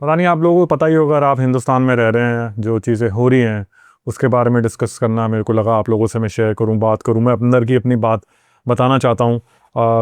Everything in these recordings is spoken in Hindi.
पता नहीं आप लोगों को पता ही होगा, अगर आप हिंदुस्तान में रह रहे हैं, जो चीज़ें हो रही हैं उसके बारे में डिस्कस करना मेरे को लगा आप लोगों से मैं शेयर करूं, बात करूं। मैं अंदर की अपनी बात बताना चाहता हूं।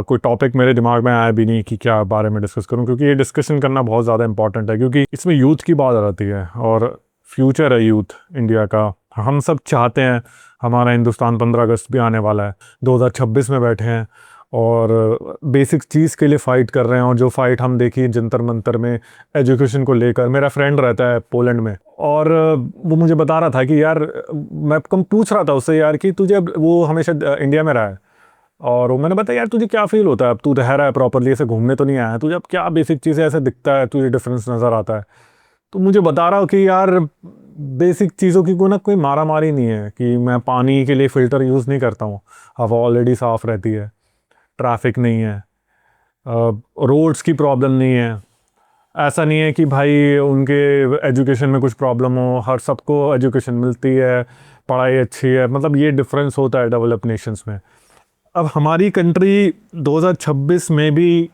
कोई टॉपिक मेरे दिमाग में आया भी नहीं कि क्या बारे में डिस्कस करूं, क्योंकि ये डिस्कशन करना बहुत ज़्यादा इंपॉर्टेंट है, क्योंकि इसमें यूथ की बात आती है और फ्यूचर है यूथ इंडिया का। हम सब चाहते हैं हमारा हिंदुस्तान 15 अगस्त भी आने वाला है, 2026 में बैठे हैं और बेसिक चीज़ के लिए फ़ाइट कर रहे हैं। और जो फ़ाइट हम देखिए जंतर मंतर में एजुकेशन को लेकर, मेरा फ्रेंड रहता है पोलैंड में और वो मुझे बता रहा था कि यार, मैं कम पूछ रहा था उससे यार कि तुझे, अब वो हमेशा इंडिया में रहा है और वो मैंने बताया यार तुझे क्या फील होता है, अब तू रह रहा है प्रॉपरली, ऐसे घूमने तो नहीं आया है, तुझे अब क्या बेसिक चीज़ें ऐसे दिखता है, तुझे डिफरेंस नज़र आता है। तो मुझे बता रहा हूँ कि यार बेसिक चीज़ों की कोई मारा मारी नहीं है, कि मैं पानी के लिए फ़िल्टर यूज़ नहीं करता हूँ, हवा ऑलरेडी साफ़ रहती है, ट्रैफिक नहीं है, रोड्स की प्रॉब्लम नहीं है। ऐसा नहीं है कि भाई उनके एजुकेशन में कुछ प्रॉब्लम हो, हर सबको एजुकेशन मिलती है, पढ़ाई अच्छी है, मतलब ये डिफरेंस होता है डेवलप नेशंस में। अब हमारी कंट्री 2026 में भी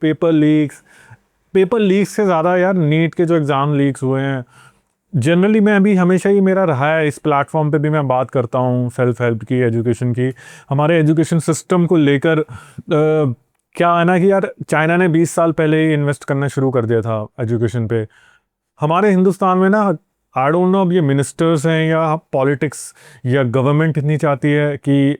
पेपर लीक्स से ज़्यादा यार नीट के जो एग्ज़ाम लीक्स हुए हैं, जनरली मैं अभी हमेशा ही मेरा रहा है, इस प्लेटफॉर्म पे भी मैं बात करता हूँ सेल्फ हेल्प की, एजुकेशन की, हमारे एजुकेशन सिस्टम को लेकर। क्या है ना कि यार चाइना ने 20 साल पहले ही इन्वेस्ट करना शुरू कर दिया था एजुकेशन पे। हमारे हिंदुस्तान में ना, आई डोंट नो अब ये मिनिस्टर्स हैं या पॉलिटिक्स या गवर्नमेंट इतनी चाहती है कि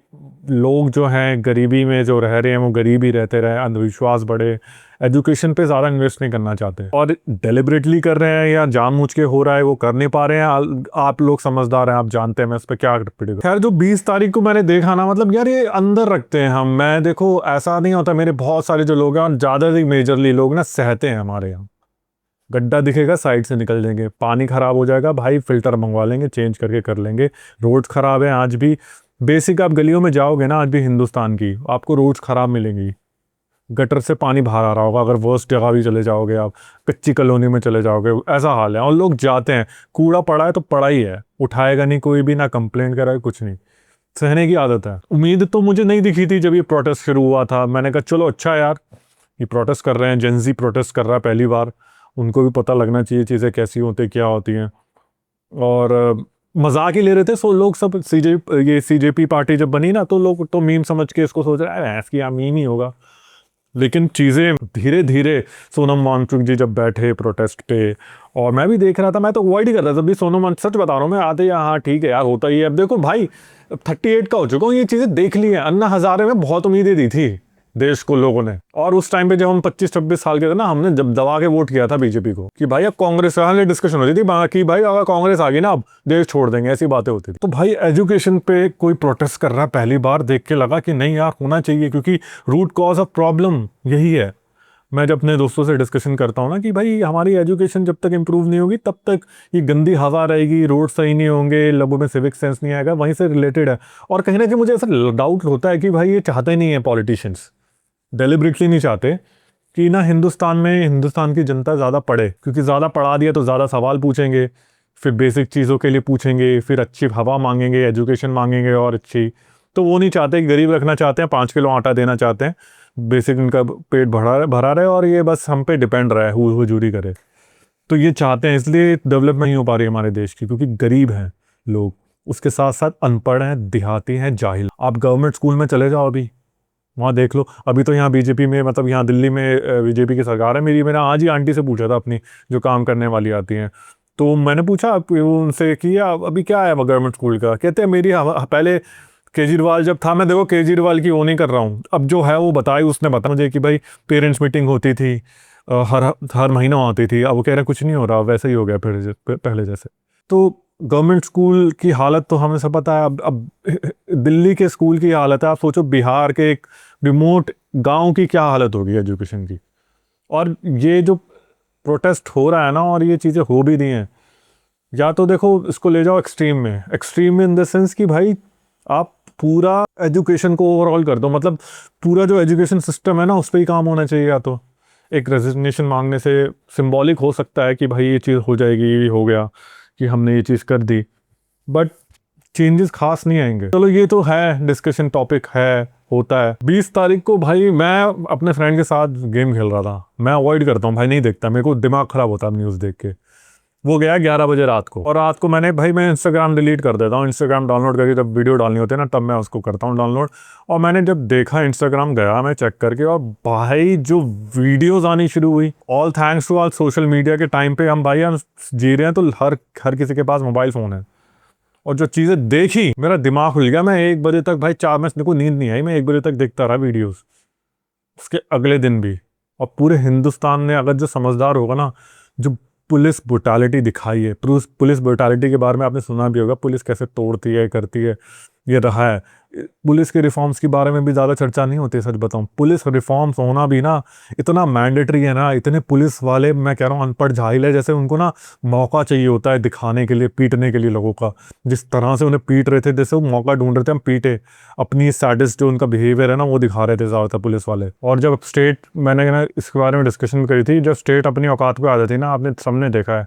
लोग जो हैं गरीबी में जो रह रहे हैं वो गरीब ही रहते रहे, अंधविश्वास बढ़े, एजुकेशन पे ज़्यादा इन्वेस्ट नहीं करना चाहते, और डेलिबरेटली कर रहे हैं या जानबूझ के हो रहा है वो कर नहीं पा रहे हैं। आप लोग समझदार हैं, आप जानते हैं मैं इस पर क्या टिप्पणी। खैर, जो 20 तारीख को मैंने देखा ना, मतलब यार ये अंदर रखते हैं हम, मैं देखो ऐसा नहीं होता, मेरे बहुत सारे जो लोग हैं और ज़्यादा मेजरली लोग ना सहते हैं, हमारे यहाँ गड्ढा दिखेगा साइड से निकल जाएंगे, पानी खराब हो जाएगा भाई फिल्टर मंगवा लेंगे, चेंज करके कर लेंगे। रोड्स खराब है आज भी, बेसिक आप गलियों में जाओगे ना आज भी हिंदुस्तान की, आपको रोड्स खराब मिलेंगी, गटर से पानी बाहर आ रहा होगा। अगर वर्स्ट जगह भी चले जाओगे आप, कच्ची कॉलोनी में चले जाओगे, ऐसा हाल है। और लोग जाते हैं, कूड़ा पड़ा है तो पड़ा ही है, उठाएगा नहीं कोई भी, ना कंप्लेंट करेगा, कुछ नहीं, सहने की आदत है। उम्मीद तो मुझे नहीं दिखी थी जब ये प्रोटेस्ट शुरू हुआ था, मैंने कहा चलो अच्छा यार ये प्रोटेस्ट कर रहे हैं, जेंजी प्रोटेस्ट कर रहा है पहली बार, उनको भी पता लगना चाहिए चीज़ें कैसी होती क्या होती हैं। और मजाक ही ले रहे थे सो लोग सब, सीजेपी पार्टी जब बनी ना, तो लोग तो मीम समझ के इसको सोच रहे हैं ऐसा मीम ही होगा। लेकिन चीज़ें धीरे धीरे, सोनम वांगचुक जी जब बैठे प्रोटेस्ट पे, और मैं भी देख रहा था, मैं तो अवॉइड ही कर रहा था, जब भी सोनम वांगचुक, सच बता रहा हूँ मैं, आते या हाँ ठीक है यार होता ही है। अब देखो भाई 38 का हो चुका हूँ, ये चीज़ें देख ली हैं। अन्ना हजारे में बहुत उम्मीदें दी थी देश को लोगों ने, और उस टाइम पे जब हम 25-26 साल के थे ना, हमने जब दबा के वोट किया था बीजेपी को कि भाई अब कांग्रेस से डिस्कशन होती थी बाकी, भाई अगर कांग्रेस आ गई ना अब देश छोड़ देंगे, ऐसी बातें होती थी। तो भाई एजुकेशन पे कोई प्रोटेस्ट कर रहा है, पहली बार देख के लगा कि नहीं यार होना चाहिए, क्योंकि रूट कॉज ऑफ प्रॉब्लम यही है। मैं जब अपने दोस्तों से डिस्कशन करता हूँ ना कि भाई हमारी एजुकेशन जब तक इम्प्रूव नहीं होगी तब तक ये गंदी हवा रहेगी, रोड सही नहीं होंगे, लोगों में सिविक सेंस नहीं आएगा, वहीं से रिलेटेड है। और कहीं ना कहीं मुझे ऐसा डाउट होता है कि भाई ये चाहते नहीं है, पॉलिटिशियंस डेलिबरेटली नहीं चाहते कि ना हिंदुस्तान की जनता ज़्यादा पढ़े, क्योंकि ज़्यादा पढ़ा दिया तो ज़्यादा सवाल पूछेंगे, फिर बेसिक चीज़ों के लिए पूछेंगे, फिर अच्छी हवा मांगेंगे, एजुकेशन मांगेंगे और अच्छी। तो वो नहीं चाहते, गरीब रखना चाहते हैं, 5 किलो आटा देना चाहते हैं, बेसिक उनका पेट भरा रहे और ये बस हम पे डिपेंड रहा है, हुजूरी करे। तो ये चाहते हैं, इसलिए डेवलपमेंट नहीं हो पा रही है हमारे देश की, क्योंकि गरीब हैं लोग, उसके साथ साथ अनपढ़ हैं, देहाती हैं, जाहिल। आप गवर्नमेंट स्कूल में चले जाओ, अभी वहाँ देख लो। अभी तो यहाँ बीजेपी में, मतलब यहाँ दिल्ली में बीजेपी की सरकार है। मैंने आज ही आंटी से पूछा था अपनी, जो काम करने वाली आती हैं, तो मैंने पूछा उनसे कि अभी क्या है गवर्नमेंट स्कूल का, कहते हैं मेरी पहले केजरीवाल जब था, मैं देखो केजरीवाल की वो नहीं कर रहा हूँ, अब जो है वो बताई, उसने बताया मुझे कि भाई पेरेंट्स मीटिंग होती थी, हर महीना होती थी, अब वो कह रहे हैं कुछ नहीं हो रहा, वैसे ही हो गया फिर पहले जैसे। तो गवर्नमेंट स्कूल की हालत तो हमें सब पता है। अब दिल्ली के स्कूल की हालत है, आप सोचो बिहार के एक रिमोट गांव की क्या हालत होगी एजुकेशन की। और ये जो प्रोटेस्ट हो रहा है ना, और ये चीज़ें हो भी रही हैं, या तो देखो इसको ले जाओ एक्सट्रीम में इन द सेंस कि भाई आप पूरा एजुकेशन को ओवरऑल कर दो, मतलब पूरा जो एजुकेशन सिस्टम है ना उस पर ही काम होना चाहिए। या तो एक रेजिग्नेशन मांगने से सिंबॉलिक हो सकता है कि भाई ये चीज़ हो जाएगी, ये हो गया कि हमने ये चीज़ कर दी, बट चेंजेस खास नहीं आएंगे। चलो ये तो है डिस्कशन टॉपिक है, होता है। 20 तारीख को भाई मैं अपने फ्रेंड के साथ गेम खेल रहा था, मैं अवॉइड करता हूँ भाई, नहीं देखता, मेरे को दिमाग खराब होता है न्यूज़ देख के। वो गया 11 बजे रात को, और रात को मैं इंस्टाग्राम डिलीट कर देता हूँ। इंस्टाग्राम डाउनलोड करके जब वीडियो डालनी होती है ना, तब मैं उसको करता हूँ डाउनलोड। और मैंने जब देखा, इंस्टाग्राम गया मैं चेक करके, और भाई जो वीडियोस आनी शुरू हुई, all thanks to all social media के टाइम पे हम जी रहे हैं, तो हर किसी के पास मोबाइल फ़ोन है। और जो चीज़ें देखी, मेरा दिमाग खुल गया। मैं 1 बजे तक भाई, मेरे को नींद नहीं आई, मैं 1 बजे तक देखता रहा वीडियोस, उसके अगले दिन भी। और पूरे हिंदुस्तान ने, अगर जो समझदार होगा ना, जो पुलिस ब्रुटैलिटी दिखाई है, पुलिस ब्रुटैलिटी के बारे में आपने सुना भी होगा, पुलिस कैसे तोड़ती है, करती है, ये रहा है। पुलिस के रिफॉर्म्स के बारे में भी ज़्यादा चर्चा नहीं होती, सच बताऊं। पुलिस रिफॉर्म्स होना भी ना इतना मैंडेटरी है ना, इतने पुलिस वाले, मैं कह रहा हूँ अनपढ़ जाहिल है, जैसे उनको ना मौका चाहिए होता है दिखाने के लिए, पीटने के लिए लोगों का। जिस तरह से उन्हें पीट रहे थे, जैसे वो मौका ढूंढ रहे थे हम पीटे, अपनी सैडिस्ट जो उनका बिहेवियर है ना, वो दिखा रहे थे ज़्यादातर पुलिस वाले। और जब स्टेट, मैंने ना इसके बारे में डिस्कशन करी थी, जब स्टेट अपनी औकात पे आ जाती ना, आपने सबने देखा है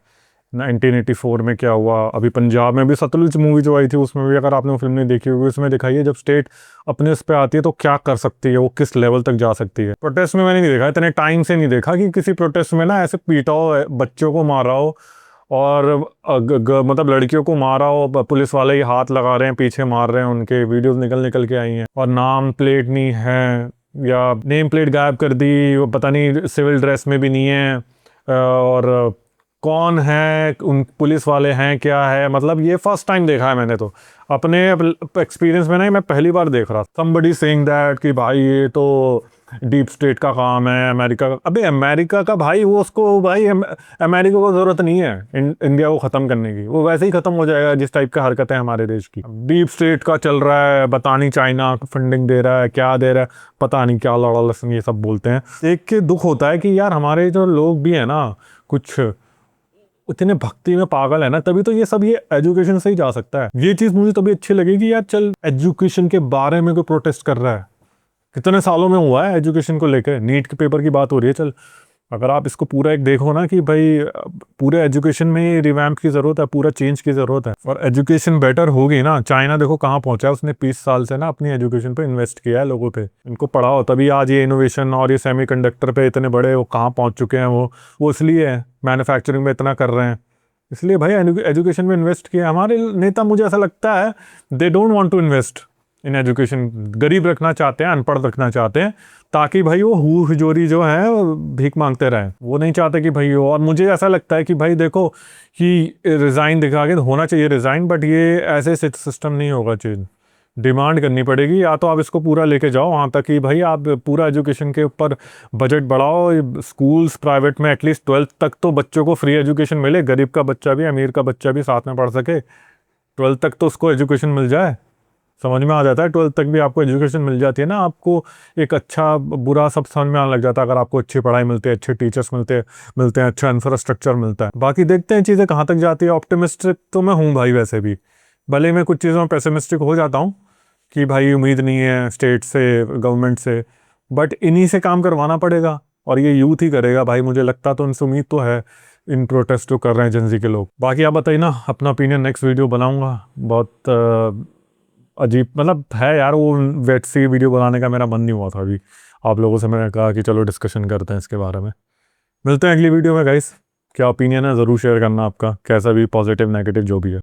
1984 में क्या हुआ। अभी पंजाब में भी सतलुज मूवी जो आई थी, उसमें भी, अगर आपने वो फिल्म नहीं देखी होगी, उसमें दिखाई है जब स्टेट अपने उस पर आती है तो क्या कर सकती है, वो किस लेवल तक जा सकती है। प्रोटेस्ट में मैंने नहीं देखा, इतने टाइम से नहीं देखा कि किसी प्रोटेस्ट में ना ऐसे पीटा हो, बच्चों को मारा हो, और मतलब लड़कियों को मारा हो, पुलिस वाले ही हाथ लगा रहे हैं, पीछे मार रहे हैं, उनके वीडियोस निकल के आई हैं। और नाम प्लेट नहीं है, या नेम प्लेट गायब कर दी, वो पता नहीं सिविल ड्रेस में भी नहीं है, और कौन है, उन पुलिस वाले हैं क्या है, मतलब ये फर्स्ट टाइम देखा है मैंने तो अपने एक्सपीरियंस में। नहीं, मैं पहली बार देख रहा था समबडी सेइंग दैट कि भाई ये तो डीप स्टेट का काम है, अमेरिका का। अबे अमेरिका का भाई, वो उसको भाई अमेरिका को ज़रूरत नहीं है इंडिया को ख़त्म करने की, वो वैसे ही ख़त्म हो जाएगा जिस टाइप का हरकत है हमारे देश की। डीप स्टेट का चल रहा है, पता नहीं चाइना फंडिंग दे रहा है, क्या दे रहा है, पता नहीं क्या लड़ा लसन ये सब बोलते हैं। देख के दुख होता है कि यार हमारे जो लोग भी हैं ना, कुछ इतने भक्ति में पागल है ना, तभी तो ये सब, ये एजुकेशन से ही जा सकता है। ये चीज़ मुझे तभी अच्छी लगेगी यार, चल एजुकेशन के बारे में कोई प्रोटेस्ट कर रहा है। कितने सालों में हुआ है एजुकेशन को लेकर, नीट के पेपर की बात हो रही है। चल, अगर आप इसको पूरा एक देखो ना कि भाई पूरे एजुकेशन में रिवैम्प की ज़रूरत है, पूरा चेंज की ज़रूरत है, और एजुकेशन बेटर होगी ना। चाइना देखो कहाँ पहुंचा है, उसने 20 साल से ना अपनी एजुकेशन पे इन्वेस्ट किया है, लोगों पे, इनको पढ़ाओ, तभी आज ये इनोवेशन और ये सेमीकंडक्टर पे इतने बड़े वो कहाँ पहुंच चुके हैं। वो इसलिए है, मैन्युफैक्चरिंग में इतना कर रहे हैं, इसलिए भाई एजुकेशन में इन्वेस्ट किया। हमारे नेता, मुझे ऐसा लगता है, they don't want to invest in education. गरीब रखना चाहते हैं, अनपढ़ रखना चाहते हैं, ताकि भाई वो हिजोरी जो है वो भीख मांगते रहें। वो नहीं चाहते कि भाई और मुझे ऐसा लगता है कि भाई देखो कि रिज़ाइन दिखा के होना चाहिए रिज़ाइन, बट ये ऐसे सिस्टम नहीं होगा। चीज़ डिमांड करनी पड़ेगी, या तो आप इसको पूरा लेके जाओ वहाँ तक कि भाई आप पूरा एजुकेशन के ऊपर बजट बढ़ाओ, स्कूल्स प्राइवेट में एटलीस्ट 12th तक तो बच्चों को फ्री एजुकेशन मिले, गरीब का बच्चा भी अमीर का बच्चा भी साथ में पढ़ सके। 12th तक तो उसको एजुकेशन मिल जाए, समझ में आ जाता है। 12th तक भी आपको एजुकेशन मिल जाती है ना, आपको एक अच्छा बुरा सब समझ में आने लग जाता है, अगर आपको अच्छी पढ़ाई मिलती है, अच्छे टीचर्स मिलते हैं, अच्छा इंफ्रास्ट्रक्चर मिलता है। बाकी देखते हैं चीज़ें कहाँ तक जाती है। ऑप्टिमिस्टिक तो मैं हूँ भाई, वैसे भी भले मैं कुछ चीज़ों में पेसिमिस्टिक हो जाता हूँ कि भाई उम्मीद नहीं है स्टेट से, गवर्नमेंट से, बट इन्हीं से काम करवाना पड़ेगा, और ये यूथ ही करेगा भाई। मुझे लगता तो उनसे उम्मीद तो है, इन प्रोटेस्ट जो कर रहे हैं जेंजी के लोग। बाकी आप बताइए ना, अपना ओपिनियन नेक्स्ट वीडियो बनाऊंगा। बहुत अजीब मतलब है यार, वो वेट सी वीडियो बनाने का मेरा मन नहीं हुआ था अभी। आप लोगों से मैंने कहा कि चलो डिस्कशन करते हैं इसके बारे में। मिलते हैं अगली वीडियो में गाइस। क्या ओपिनियन है ज़रूर शेयर करना आपका, कैसा भी, पॉजिटिव नेगेटिव जो भी है।